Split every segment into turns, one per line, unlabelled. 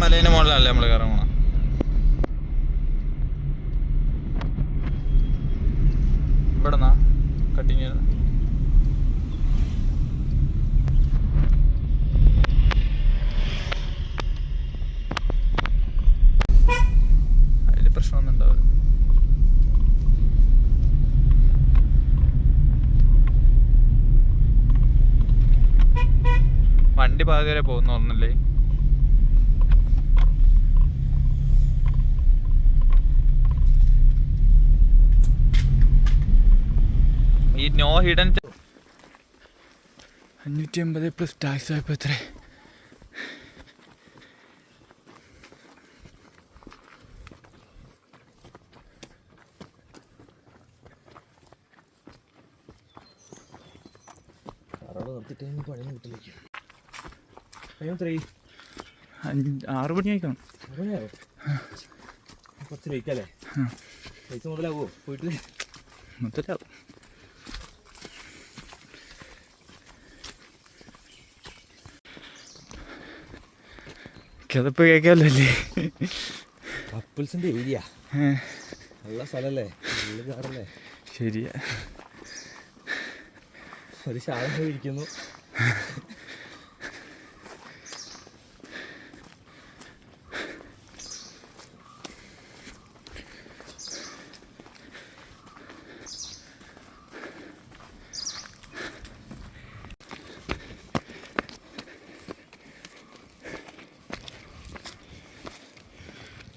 മലേൻ്റെ മുകളിലല്ലേ നമ്മൾ കയറാൻ പോണം. ഇവിടെ നിന്നാ കട്ടിങ് ചെയ്യണം. അതിൽ പ്രശ്നമൊന്നും ഉണ്ടാവില്ല. വണ്ടി പാതി വരെ പോകുന്ന ഒന്നല്ലേ. ഈ നോ ഹിഡൻ 550 പ്ലസ് ടാക്സ് ആയപ്പോൾ എത്ര?
പണി കിട്ടില്ല.
6 മണി ആയിക്കണം.
കുറച്ച് ലേക്കല്ലേ? പൈസ മുതലാവോ പോയിട്ട്?
മൊത്തത്തിലാവും. കിതപ്പ് കേൾക്കാമല്ലേ?
കപ്പിൾസിന്റെ ഏരിയ നല്ല സ്ഥലല്ലേ, നല്ല കാറല്ലേ?
ശരിയാ.
ഒരു ശാലം പോയി ഇരിക്കുന്നു.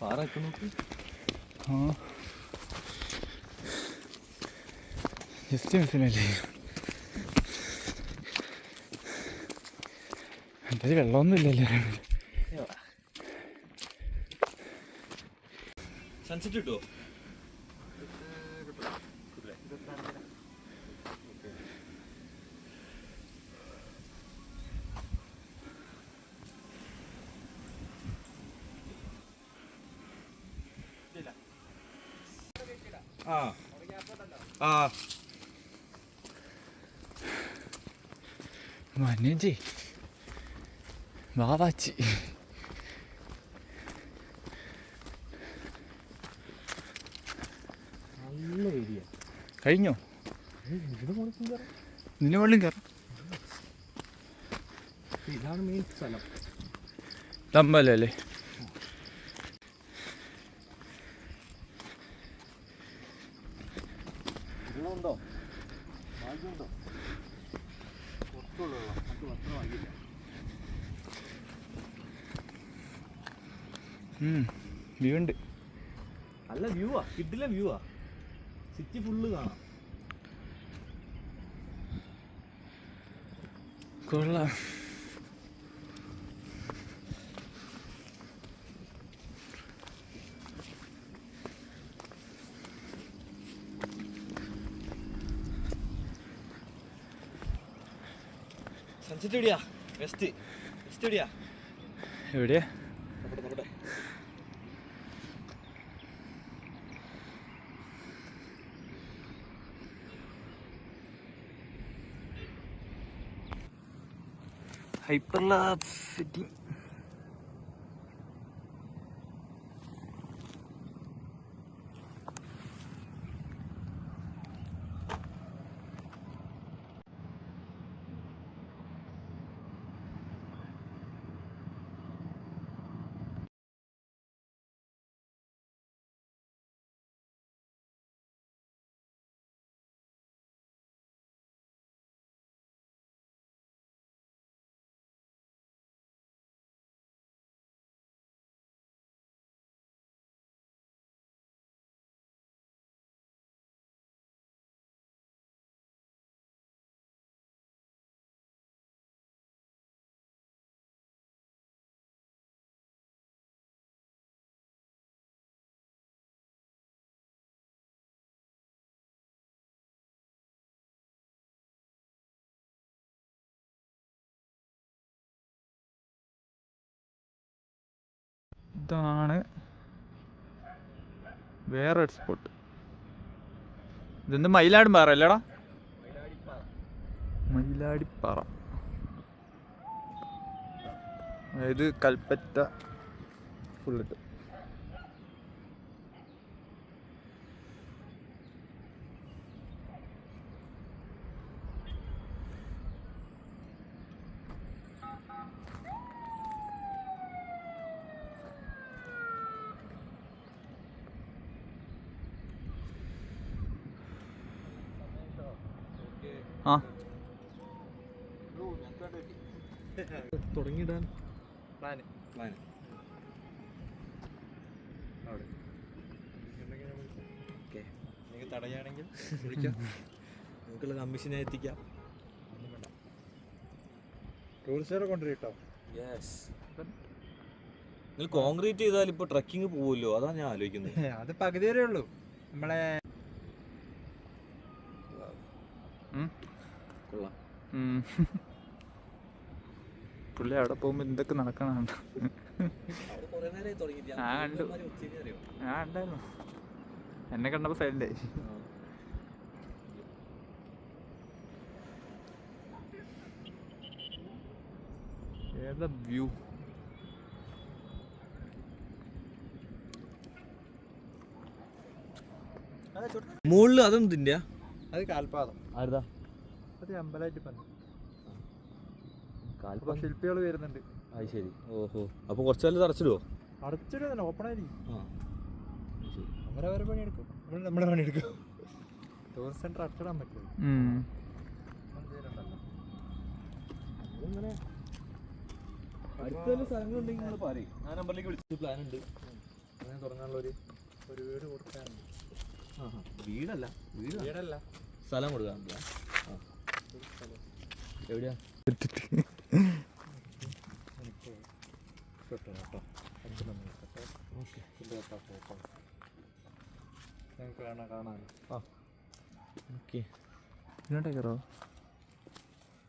പാറൊക്കെ നോക്ക്.
ജസ്റ്റ് മിസ്സിലല്ലേ. എന്തായാലും വെള്ളമൊന്നും ഇല്ലല്ലോ.
സൺസെറ്റ് കിട്ടുമോ?
വന്യജി വാവാച്ചി
നല്ല ഏരിയ.
കഴിഞ്ഞോ? ഇതിന് വെള്ളം കയറാം.
ഇതാണ് മെയിൻ സ്ഥലം.
തമ്പലല്ലേ?
വെള്ളമുണ്ടോ? ഭാഗ്യമുണ്ടോ? പുറത്തുള്ള വെള്ളം നമുക്ക് ഭക്ഷണം വാങ്ങിയില്ല.
വ്യൂ ഉണ്ട്.
നല്ല വ്യൂവാ, കിട്ടില്ല വ്യൂവാ. സിറ്റി ഫുള്ള് കാണാം.
കൊള്ളാം.
സൺസെറ്റ് എവിടെയാ? വെസ്റ്റ് എവിടെയാ?
എവിടെയാ?
നോക്കട്ടെ.
Hyper lab city. ഇതാണ് വേറെ സ്പോട്ട്. ഇതെന്ത് മയിലാടുംപാറ അല്ലേടാ? മയിലാടിപ്പാറ. അതായത് കൽപ്പറ്റ ഫുള്ളിട്ട്. ആ
തുടങ്ങിയിടാൻ
പ്ലാന്
അവിടെ
ഓക്കെ. നിങ്ങൾ തടയുകയാണെങ്കിൽ വിളിക്കാം.
നിങ്ങൾക്കുള്ള കമ്മീഷനെ എത്തിക്കാം.
ഒന്നും വേണ്ട. ടൂറിസ്റ്റുകാരെ കൊണ്ടുവരും കേട്ടോ.
യെസ്. നിങ്ങൾ കോൺക്രീറ്റ് ചെയ്താൽ ഇപ്പോൾ ട്രക്കിങ് പോകുമല്ലോ, അതാണ് ഞാൻ ആലോചിക്കുന്നത്.
അത് പകുതി വരെ ഉള്ളൂ. നമ്മളെ
കൊള്ളാം.
പുള്ളി അവിടെ പോകുമ്പോ എന്തൊക്കെ നടക്കണം.
അവിടെ കുറേ നേരമായി തുടങ്ങിയിട്ട്.
ആ, കണ്ടു. ഞാൻ ഉണ്ടായിരുന്നു. എന്നെ കണ്ടപ്പോ സൈലന്റ് ആയി. ഏതാ വ്യൂ?
മുകളിൽ അതും തിൻ്റെ
അത് കാൽപാദം.
ആരുതാ
അത് അമ്പലമായിട്ട് പറഞ്ഞു.
കാൽപ്പാ
ശില്പികൾ വരുന്നുണ്ട്.
അത് ശരി. ഓഹോ, അപ്പോൾ കുറച്ച് കാലത്ത് അടച്ചിടുവോ?
അടച്ചിടുന്ന ഓപ്പൺ ആയിരിക്കും.
ആ ശരി.
അവരവരെ പണിയെടുക്കും, നമ്മൾ നമ്മളെ പണിയെടുക്കും. ടൂറിസ്റ്റ് സെന്റർ അടച്ചിടാൻ പറ്റില്ല.
ഇങ്ങനെ അടുത്തുള്ള സ്ഥലങ്ങളുണ്ടെങ്കിൽ നിങ്ങൾ പറയും. ആ നമ്പറിലേക്ക് വിളിച്ചിട്ട് പ്ലാൻ ഉണ്ട്.
അങ്ങനെ തുടങ്ങാനുള്ള ഒരു വീട് കൊടുക്കാനുണ്ട്.
വീടല്ല,
വീടല്ല,
സ്ഥലം കൊടുക്കാനുണ്ട്. എവിടെയാ?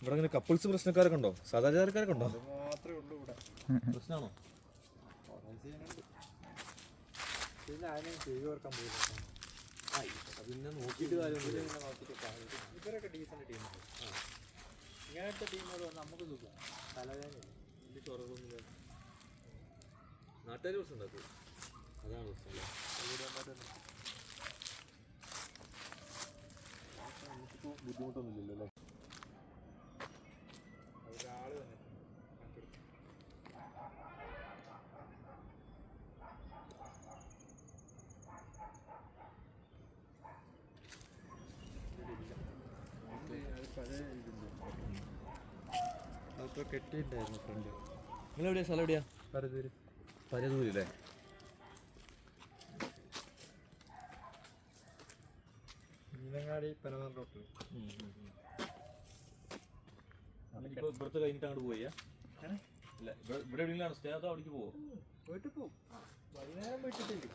ഇവിടെ ഇങ്ങനെ കപ്പിൾസ് പ്രശ്നക്കാരൊക്കെ ഉണ്ടോ? സദാചാരക്കാരൊക്കെ ഉണ്ടോ?
മാത്രമേ ഉള്ളൂ ഇവിടെ.
പ്രശ്നമാണോ? പിന്നെ നോക്കിയിട്ട് കാര്യമൊന്നുമില്ല.
ഇവരൊക്കെ ഡീസന്റ് ടീമാണ്. ഇങ്ങനത്തെ ടീമുകൾ നമുക്ക് സുഖം. തലവേദന
വലിയ ചൊറകളൊന്നുമില്ല. നാട്ടുകാർ പ്രശ്നം ഉണ്ടാക്കും, അതാണ് പ്രശ്നം. നമുക്കിപ്പോൾ ബുദ്ധിമുട്ടൊന്നുമില്ലല്ലോ അല്ലേ?
ഒരാള് വന്നിട്ടുണ്ട്. അതൊക്കെ കെട്ടിയിട്ടുണ്ടായിരുന്നു ഫ്രണ്ട്.
നിങ്ങളെവിടെയാ? സ്ഥലം എവിടെയാ?
പരതൂര്.
പരതൂരില്ലേ?
മീനങ്ങാടി പനവൻ റോട്ടിൽ.
ഇപ്പോൾ ഇവിടുത്തെ കഴിഞ്ഞിട്ട് അങ്ങോട്ട് പോയാ? ഇല്ല, ഇവിടെ എവിടെയെങ്കിലും സ്റ്റേ അതോ അവിടേക്ക് പോവോ?
വീട്ടിൽ പോവും. വൈകുന്നേരം വീട്ടിൽ.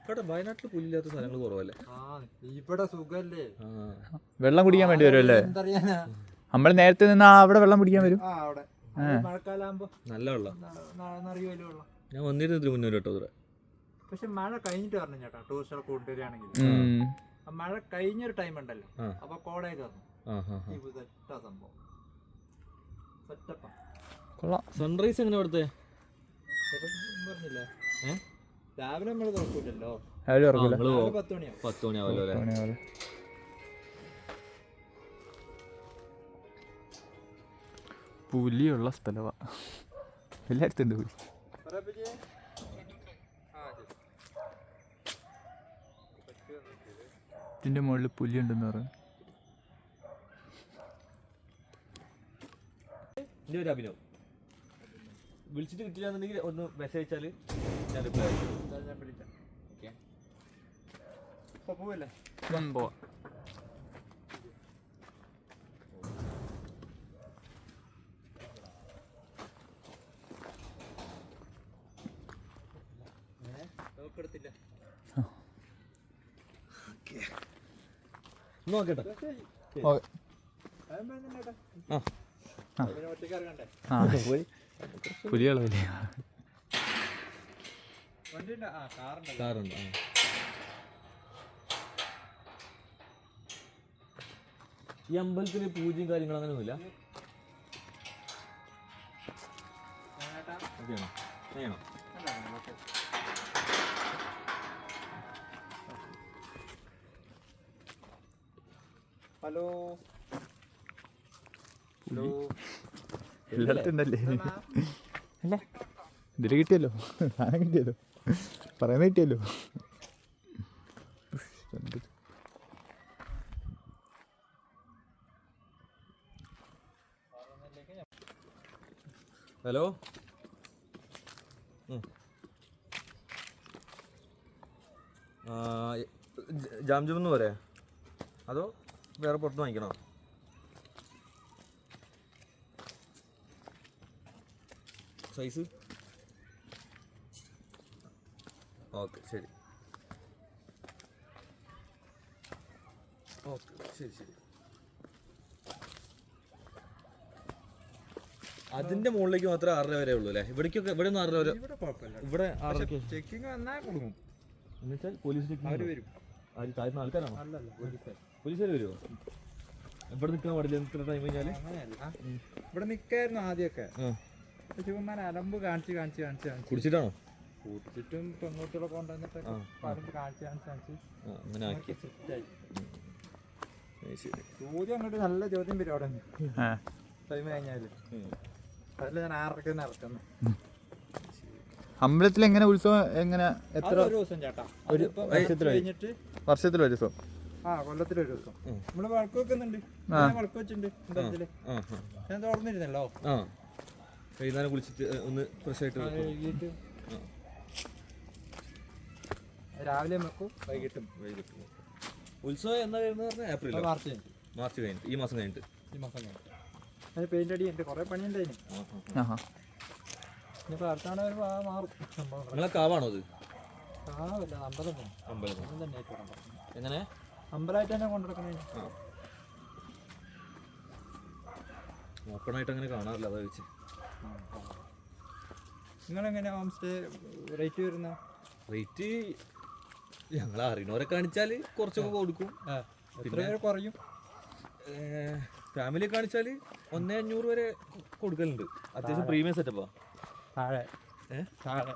ഇവിടെ വയനാട്ടിൽ പുല്ലില്ലാത്ത സ്ഥലങ്ങൾ കുറവല്ലേ?
ഇവിടെ സുഖല്ലേ?
വെള്ളം കുടിക്കാൻ വേണ്ടി വരുമല്ലേ? നമ്മൾ നേരത്തെ നിന്ന് അവിടെ വെള്ളം കുടിക്കാൻ വരും.
മഴക്കാലാകുമ്പോ
നല്ല വെള്ളം.
നിറയുമല്ലോ വെള്ളം.
ഞാൻ വന്നിരുന്നതിന് മുന്നേ കേട്ടോ ഇവിടെ.
പക്ഷെ മഴ കഴിഞ്ഞിട്ട് പറഞ്ഞു ചേട്ടാ, ടൂറിസ്റ്റുകൾ കൊണ്ടുവരികയാണെങ്കിൽ മഴ കഴിഞ്ഞൊരു ടൈം ഉണ്ടല്ലോ, അപ്പൊ കോടയൊക്കെ വന്നു. സംഭവം സെറ്റപ്പാ.
സൺറൈസ് എങ്ങനെ ഇവിടുത്തെ?
പറഞ്ഞില്ലേ, രാവിലെ നമ്മള് തുറക്കൂലല്ലോ, 10 മണിയാവും.
10 മണിയാവല്ലോ അല്ലേ?
പുലിയുള്ള സ്ഥലമാ, എല്ലായിടത്തും ഉണ്ട് പുലി. ഇതിന്റെ മുകളിൽ പുലി ഉണ്ടെന്ന് പറഞ്ഞു.
എൻ്റെ ഒരു അഭിനവ് വിളിച്ചിട്ട് കിട്ടില്ലാന്നുണ്ടെങ്കിൽ ഒന്ന് മെസ്സേജ് അയച്ചാൽ ഞാൻ റിപ്ലൈ
വിളിക്കാം. ഇപ്പൊ പോവല്ലേ?
പോവാം.
നോക്കെടുത്തില്ല.
നോക്കട്ടെ.
ഒറ്റയ്ക്ക് ഇറങ്ങണ്ടേ?
പുലികളെ
വണ്ടി
കാറുണ്ട്. ഈ അമ്പലത്തിന് പൂജയും കാര്യങ്ങളും അങ്ങനെയൊന്നുമില്ല?
ചേട്ടാ
ഓക്കെയാണോ ചെയ്യണോ?
ഹലോ ഹലോ
എല്ലായിടത്തും ഉണ്ടല്ലേ? അല്ല ഇതിൽ കിട്ടിയല്ലോ, സാധനം കിട്ടിയല്ലോ, പറയുന്നത് കിട്ടിയല്ലോ.
ഹലോ ജാം ജാമെന്ന് പറയാ അതോ വേറെ പുറത്ത് വാങ്ങിക്കണോ? സൈസ് ഓക്കെ ശരി ഓക്കെ ശരി ശരി. അതിന്റെ മുകളിലേക്ക് മാത്രമേ 6:30 വരെ ഉള്ളൂ അല്ലേ? ഇവിടേക്കൊക്കെ ഇവിടെ ഒന്നും 6:30 വരെ.
ഇവിടെ കുഴപ്പമില്ല.
ഇവിടെ 6:30
ചെക്കിങ് വന്നാൽ കൊടുക്കും.
എന്നുവെച്ചാൽ പോലീസ്
അവര് വരും.
താഴ്ന്ന ആൾക്കാരാണോ?
അല്ലല്ല പോലീസുകാർ.
പോലീസുകാർ വരുമോ? ഇവിടെ നിൽക്കാൻ പാടില്ല, നിൽക്കുന്ന ടൈം കഴിഞ്ഞാല്
അങ്ങനെയല്ല, ഇവിടെ നിൽക്കായിരുന്നു ആദ്യമൊക്കെ. ചുമ്മാ അലമ്പ് കാണിച്ച്
കുടിച്ചിട്ടാണോ?
കൂട്ടിച്ചിട്ടും പെൺകുട്ടികളെ കൊണ്ടുവന്നിട്ട് പറഞ്ഞിട്ട് കാണിച്ച്
അങ്ങനെ ആക്കി.
സെറ്റായി.
ശരി.
ചോദ്യം അങ്ങോട്ട് നല്ല ചോദ്യം വരും അവിടെ ടൈം കഴിഞ്ഞാല്. അതിൽ ഞാൻ 6:30 ഇറക്കുന്നത്.
അമ്പലത്തിൽ എങ്ങനെ ഉത്സവം എങ്ങനെ എത്ര
ഒരു ദിവസം ചേട്ടാ,
ഒരു
കഴിഞ്ഞിട്ട്
വർഷത്തിലൊരു ദിവസം?
കൊല്ലത്തിലൊരു ദിവസം നമ്മള് വിളക്ക് വെക്കുന്നുണ്ട്. വിളക്ക് വെച്ചിട്ടുണ്ട് അമ്പലത്തില്. ഞാൻ തുറന്നിരുന്നല്ലോ.
വൈകുന്നേരം കുളിച്ചിട്ട് ഒന്ന് ഫ്രഷ് ആയിട്ട്
കഴുകിയിട്ട് രാവിലെ വെക്കും, വൈകിട്ടും.
ഉത്സവം എന്നാ വരുന്നത് പറഞ്ഞാൽ ഏപ്രിൽ മാർച്ച് കഴിഞ്ഞിട്ട് ഈ മാസം കഴിഞ്ഞിട്ട്.
അതിന് പെയിന്റ് അടി ഉണ്ട്, കുറെ പണിയുണ്ട് അതിന്. ഇനിയിപ്പോൾ അടുത്താണ് വരുമ്പോൾ മാറും സംഭവം.
നിങ്ങളെ കാവാണോ അത്?
കാവല്ല, അമ്പലം
അമ്പലം
തന്നെ
എങ്ങനെ
അമ്പലമായിട്ട് തന്നെ കൊണ്ടുനടക്കണേ.
ഓപ്പണായിട്ട് അങ്ങനെ കാണാറില്ല, അതാ വെച്ച്.
നിങ്ങളെങ്ങനെയാ ഹോം സ്റ്റേ റേറ്റ് വരുന്ന?
റേറ്റ് ഞങ്ങൾ അറിയണവരെ കാണിച്ചാൽ കുറച്ചൊക്കെ കൊടുക്കും.
എത്ര പേര് കുറയും?
ഫാമിലി കാണിച്ചാൽ 1,500 വരെ കൊടുക്കലുണ്ട്. അത്യാവശ്യം പ്രീമിയം സെറ്റപ്പാ.
താഴെ താഴെ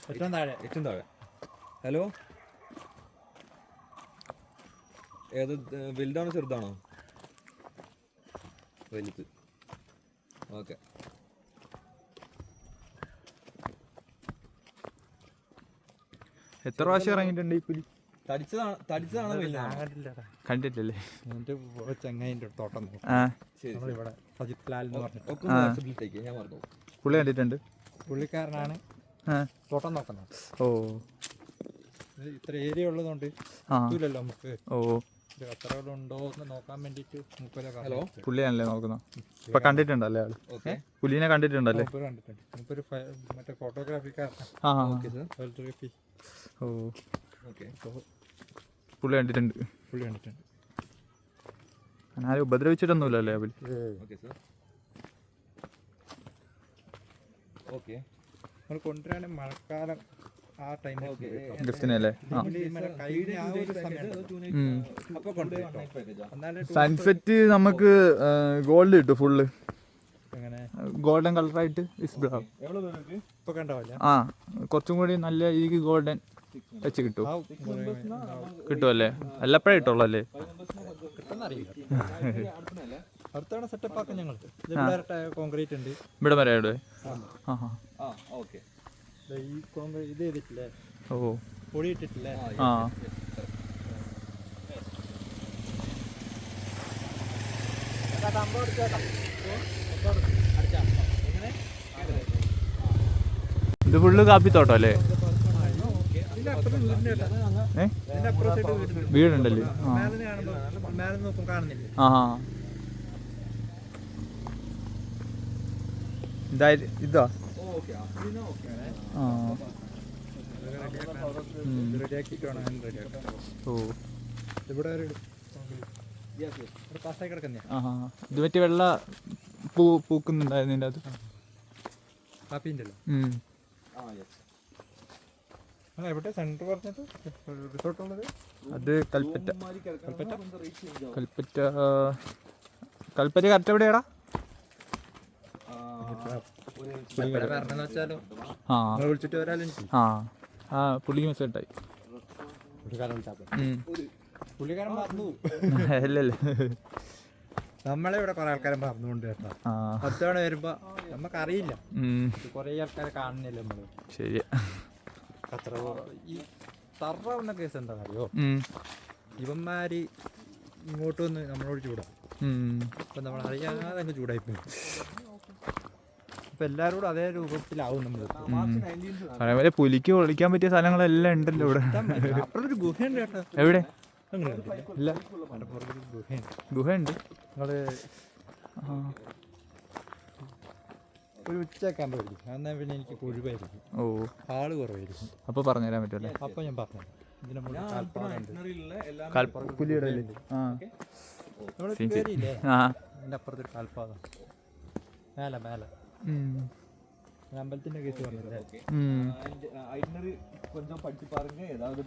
ഏറ്റവും താഴെ
ഏറ്റവും താഴെ. ഹലോ, ഏത് വലുതാണോ ചെറുതാണോ? വലുത്. ഓക്കെ.
എത്ര പ്രാവശ്യം ഇറങ്ങിയിട്ടുണ്ട് ഈ പുലി?
തടിച്ചതാണോ
കണ്ടിട്ടില്ലേ?
ചെങ്ങൈൻ്റെ തോട്ടം നമ്മളിവിടെ സജിത് ലാൽ എന്ന് പറഞ്ഞിട്ട്
ഞാൻ പറഞ്ഞു.
പുള്ളി കണ്ടിട്ടുണ്ട്.
പുള്ളിക്കാരനാണ് തോട്ടം നോക്കുന്നത്.
ഓ,
ഇത്ര ഏരിയ ഉള്ളതുകൊണ്ട് പറ്റൂലല്ലോ നമുക്ക്.
ഓ,
കച്ചറകളുണ്ടോ എന്ന് നോക്കാൻ വേണ്ടിട്ട്.
ഹലോ,
പുള്ളിയാണല്ലേ നോക്കുന്നത്. ഇപ്പൊ കണ്ടിട്ടുണ്ടല്ലേ ആള്? പുലിനെ കണ്ടിട്ടുണ്ടല്ലേ?
കണ്ടിട്ടുണ്ട്. മൂപ്പര് മറ്റേ ഫോട്ടോഗ്രാഫിക്കാരനാണ്. ഫോട്ടോഗ്രാഫി.
ഓ,
ഓക്കെ.
പുള്ളി കണ്ടിട്ടുണ്ട്. ആരും ഉപദ്രവിച്ചിട്ടൊന്നുമില്ലല്ലേ പുലി?
Okay sir. ഓക്കെ.
നമ്മൾ കൊണ്ടുവരാണ് മഴക്കാലം ആ ടൈമിൽ
ഗസ്റ്റിനല്ലേ? സൺസെറ്റ് നമുക്ക് ഗോൾഡ് കിട്ടും ഫുള്ള്. ഗോൾഡൻ കളറായിട്ട്
ഇപ്പൊ കണ്ടാവില്ല.
ആ, കുറച്ചും കൂടി നല്ല രീതിക്ക് ഗോൾഡൻ ടച്ച് കിട്ടും. കിട്ടുമല്ലേ? എല്ലപ്പോഴേ കിട്ടുള്ളൂ അല്ലേ?
അടുത്താണ് സെറ്റപ്പ് ആക്കാൻ ഞങ്ങൾ. കോൺക്രീറ്റ് ഉണ്ട്
ഇവിടെ വരെ.
ഈ കോൺക്രീറ്റ് ഇത് ചെയ്തിട്ടില്ലേ?
ഓ,
പൊടി ഇട്ടിട്ടില്ലേ?
ആ, ഇത് ഫുള്ള് കാപ്പിത്തോട്ടം അല്ലേ? വീടുണ്ടല്ലേ? ആ, ഇതാ. ഓ,
ഇവിടെ പാസ്സായി കിടക്കുന്ന
ഇത് മറ്റേ വെള്ള പൂക്കുന്നുണ്ടായിരുന്നു ഇതിൻ്റെ അത്.
കാപ്പിൻ്റെ എവിടെ സെന്റർ പറഞ്ഞത് റിസോർട്ട് ഉള്ളത്?
അത് കൽപ്പറ്റ കറക്റ്റ് എവിടെയാടാ?
പറഞ്ഞെന്ന് വെച്ചാലോ
ആ
വിളിച്ചിട്ട് വരാലും
ആ ആ പുള്ളിക്ക് മെസ്സേജ് ഇട്ടായി
പുള്ളിക്കാരൻ പറഞ്ഞു
അല്ലല്ലേ
നമ്മളെ ഇവിടെ കുറെ ആൾക്കാരെ പറഞ്ഞുകൊണ്ട് കേട്ടോ
ആ
10 തവണ വരുമ്പോ നമുക്കറിയില്ല കുറെ ആൾക്കാരെ കാണുന്നില്ല നമ്മള്
ശരിയാ
അത്ര ഈ തറാവുന്ന കേസ് എന്താണെന്നറിയോ ഇവന്മാര് ഇങ്ങോട്ട് വന്ന് നമ്മളോട് ചൂടാം അപ്പൊ നമ്മൾ അറിയാതെ അങ്ങ് ചൂടായിപ്പോയി അപ്പൊ എല്ലാരോടും അതേ രൂപത്തിലാവും നമ്മൾ
അതേപോലെ പുലിക്ക് ഒളിക്കാൻ പറ്റിയ സ്ഥലങ്ങളെല്ലാം ഉണ്ടല്ലോ ഇവിടെ
അപ്പുറത്തൊരു ഗുഹയുണ്ട് കേട്ടോ
എവിടെ
നിങ്ങൾ കണ്ടിട്ടില്ലേ?
ഇല്ല
അപ്പുറത്തൊരു ഗുഹയുണ്ട്
ഗുഹയുണ്ട്
നിങ്ങള്
ആ
ഒരു ഉച്ചയൊക്കെ ആകുമ്പോൾ വരും എന്നാൽ പിന്നെ എനിക്ക് ഒഴിവായിരിക്കും
ഓ
ആള് കുറവായിരിക്കും
അപ്പോൾ പറഞ്ഞുതരാൻ പറ്റുമല്ലേ
അപ്പൊ ഞാൻ പറഞ്ഞു ഇതിന്റെ മുകളിൽ കാൽപ്പാടുണ്ട്
പുലിയുടെ ആ
നമ്മള്
ശരി, ശരി.
കയറിയില്ലേ
ആ
അതിന്റെ അപ്പുറത്തൊരു കാൽപ്പാദം മേലെ മേലെ അമ്പലത്തിന്റെ കേസ് പറഞ്ഞല്ലേ
ம்
ஐட்னரி கொஞ்சம் படிச்சு பாருங்க ஏதாவது